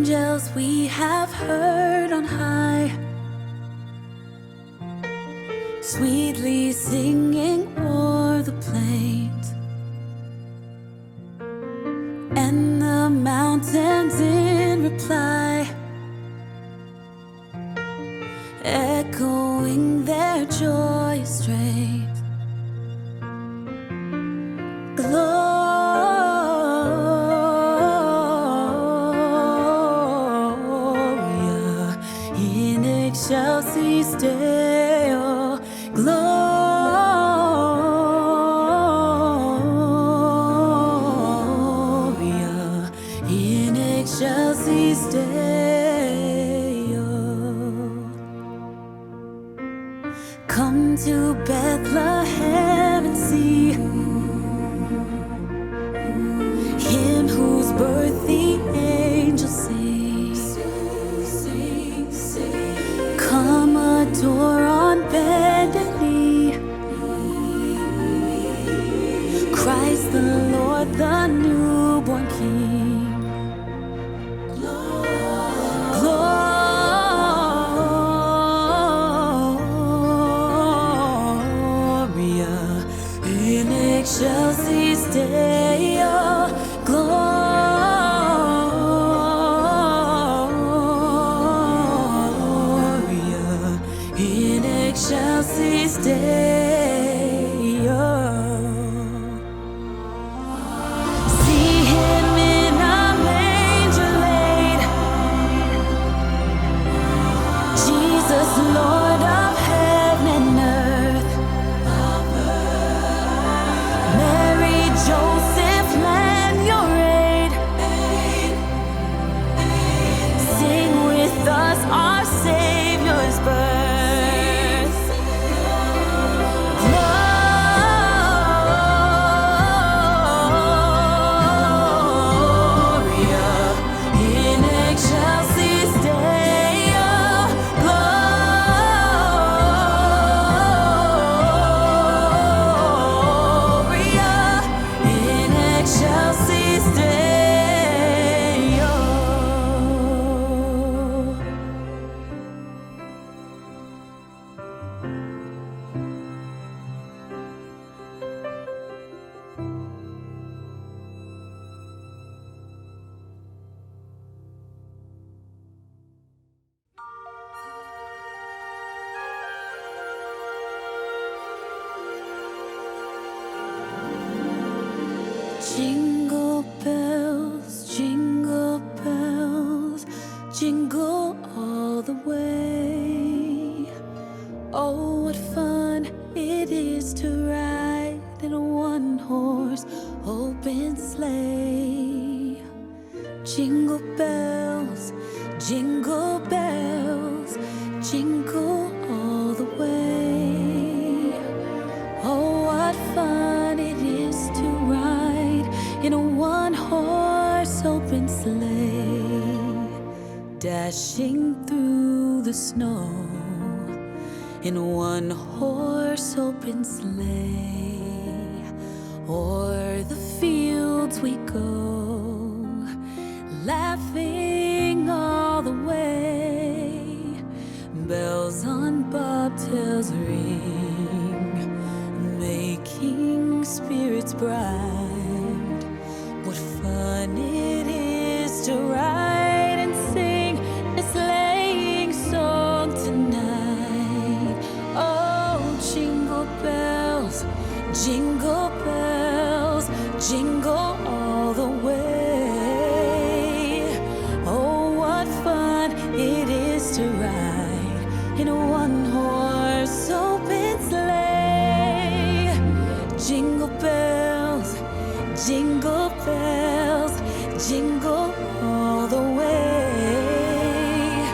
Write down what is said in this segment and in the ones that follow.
angels we have heard on high, sweetly singing o'er the plains, and the mountains in reply, echoing their joyous strains. Gloria in excelsis Deo, Gloria in excelsis Deo. Come to Bethlehem and see Him whose birth the angels sing. Come adore on bended knee Christ the Lord, the newborn King. Gloria in excelsis Deo, Gloria in excelsis Deo. See Him in a manger laid, Jesus, Lord of heaven and earth. Mary, Joseph, lend your aid. Sing with us our Savior's birth. Gloria in excelsis Deo, Gloria in excelsis Deo. Jingle bells, jingle all the way. Oh, what fun it is to ride in a one-horse open sleigh. Jingle bells, jingle all the way. Oh, what fun it is to ride in a one-horse open sleigh, dashing through the snow in a one-horse open sleigh. O'er the fields we go, laughing all the way. Bells on bobtails ring, making spirits bright. What fun it is to ride and sing a sleighing song tonight. Oh, jingle bells, jingle all the way. Oh, what fun it is to ride in a one-horse open sleigh. Jingle bells, jingle all the way.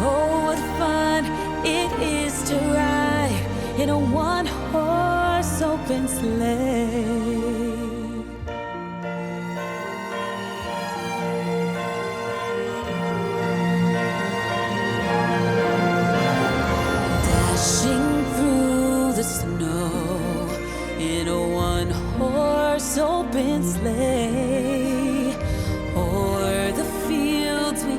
Oh, what fun it is to ride in a one-horse open sleigh. Dashing through the snow in a one-horse open sleigh. O'er the fields we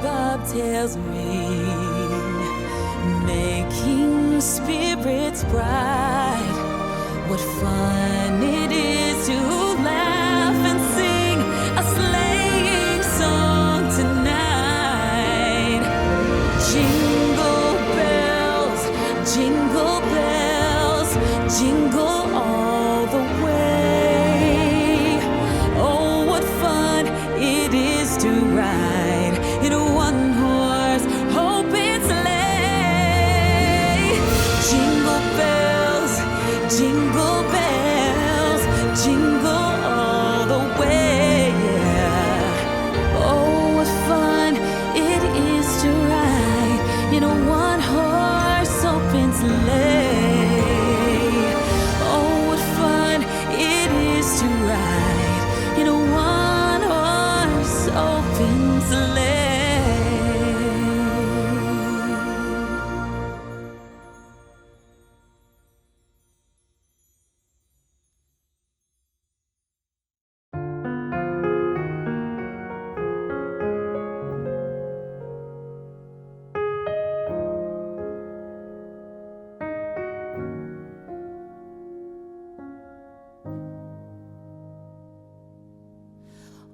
bobtails ring, making spirits bright. What fun it is to laugh and sing a sleighing song tonight. Jingle bells, jingle bells, jingle all the way. Oh, what fun it is to ride in a one-horse open sleigh. Jingle bells, jingle bells, jingle all the way. Oh, what fun it is to ride in a one-horse open sleigh. Oh, what fun it is to ride in a one-horse open sleigh.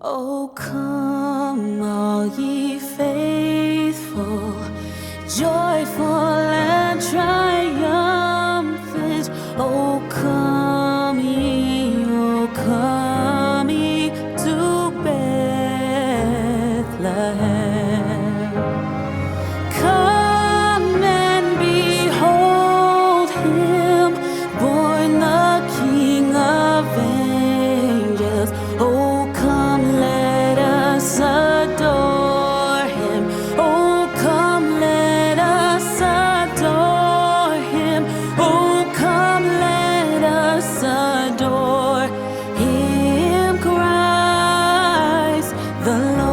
Oh, come all ye faithful, joyful and triumphant. Oh, come ye to Bethlehem. Come and behold him, born the King of angels. Oh, come, let us adore him. Oh, come, let us adore him. Oh, come, let us adore him, Christ the Lord.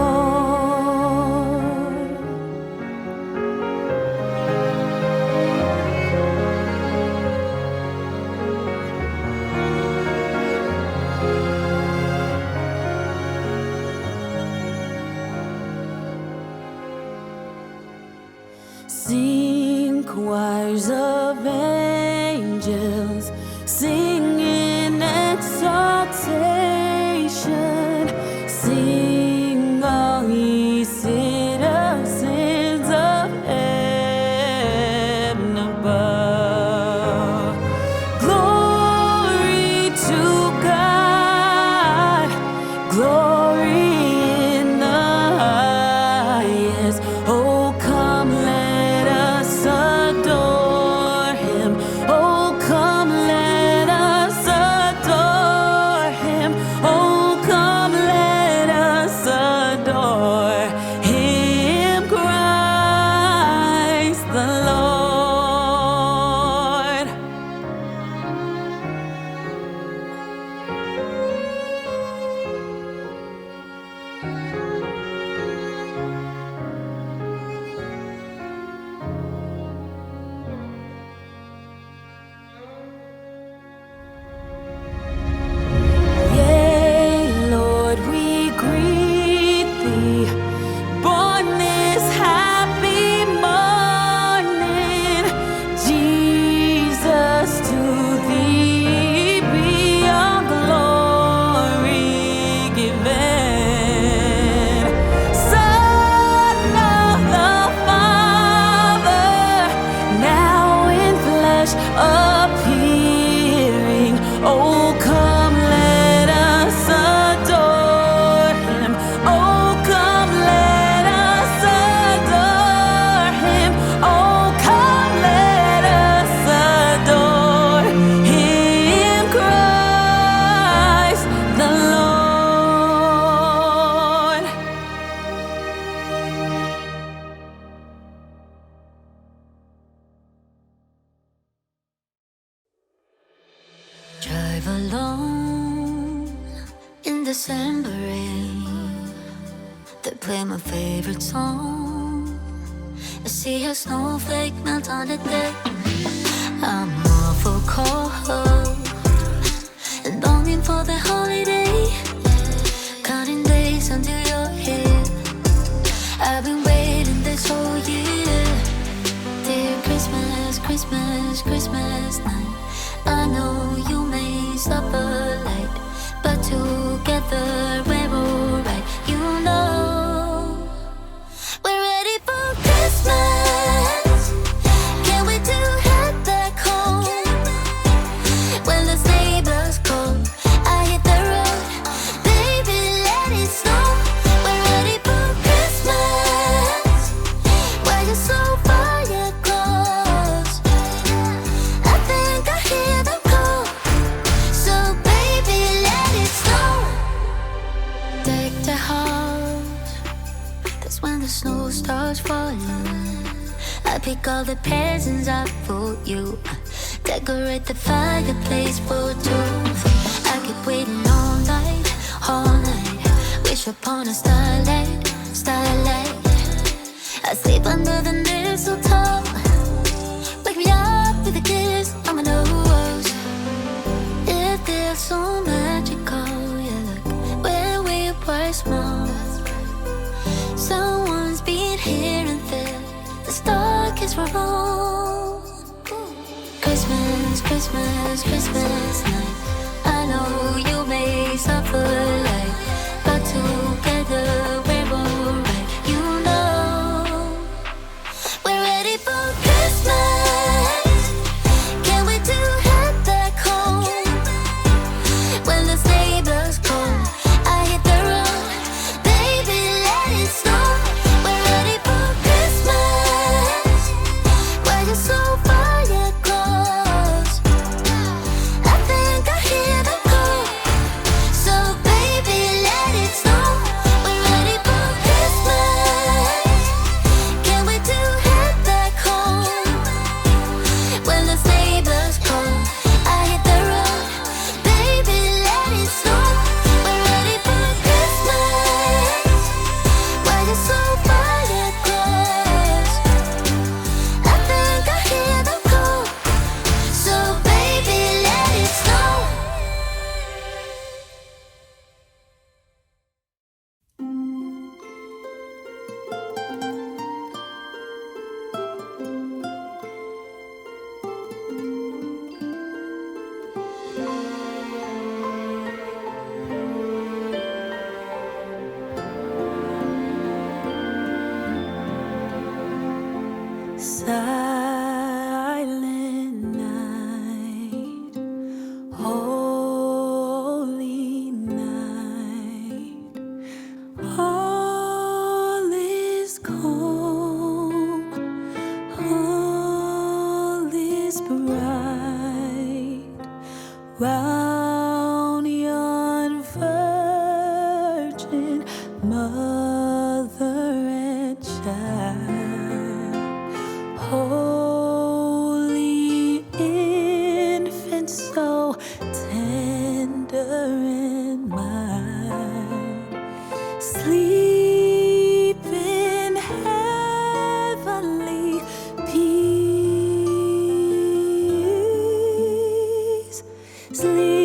Sing, choirs of angels, sing in exaltation. Sing, all ye citizens of heaven above. Glory to God, glory in the highest. Oh, come, let us adore him. Oh, come, let us adore him. Oh, come, let us adore him, Christ the Lord. Yea, Lord, we greet thee, born this happy morning. Jesus, to thee be all glory given. Son of the Father, now in flesh appearing. Oh, come, let us adore him. Oh, come, let us adore him. Oh, come, let us adore him, Christ the Lord. Drive alone in December rain. They play my favorite song. I see a snowflake melt on the deck. I'm awful cold and longing for the holiday. Counting days until you're here. I've been waiting stars falling. I pick all the presents up for you. Decorate the fireplace for two. I keep waiting all night, all night. Wish upon a starlight, starlight. I sleep under the mistletoe. Wake me up with a kiss on my nose. It feels so magical, yeah, look where we were small. Someone's been here and there. The star kiss for all. Christmas, Christmas, Christmas night. I know you may suffer like, but together we're alright. You know we're ready for Christmas. Can't wait to head back home. When the sleigh bells call, I hit the road. Baby, let it snow. We're ready for Christmas. Why you so far yet close? I think I hear the call. So baby, let it snow. We're ready for Christmas. Can't wait to head back home. When the sleigh bells call, I hit the road. Baby, let it snow. We're ready for Christmas. Why you so far yet close? I think I hear the call. So baby, let it snow. Silent night, holy night, all is calm, all is bright, round yon virgin mother and child. Holy infant, so tender and mild, sleep in heavenly peace. Sleep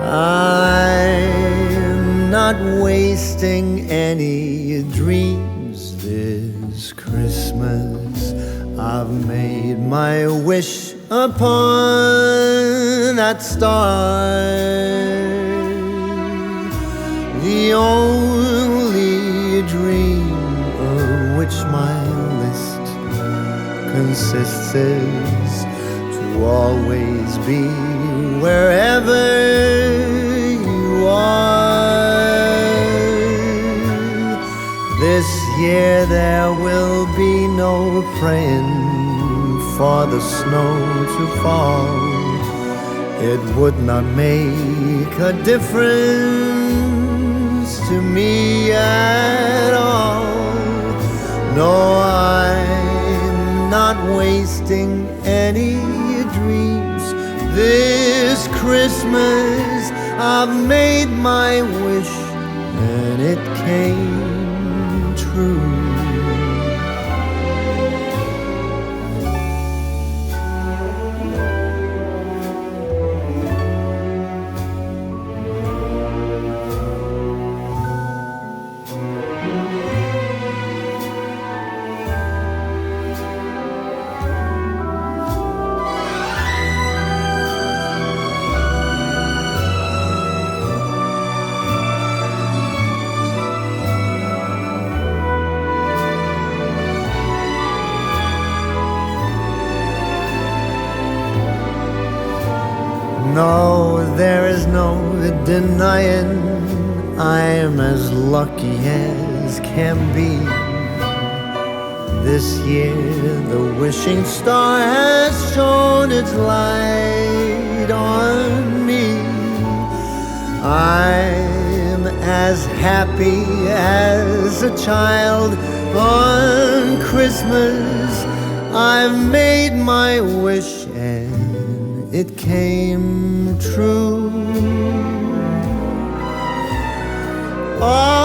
I'm not wasting any dreams this Christmas. I've made my wish upon that star. The only dream of which my list consists is to always be wherever you are. This year there will be no praying for the snow to fall. It would not make a difference to me at all. No, I'm not wasting any dreams this Christmas. I've made my wish and it came true. No, there is no denying I'm as lucky as can be. This year the wishing star has shone its light on me. I'm as happy as a child on Christmas. I've made my wish and it came true. Oh,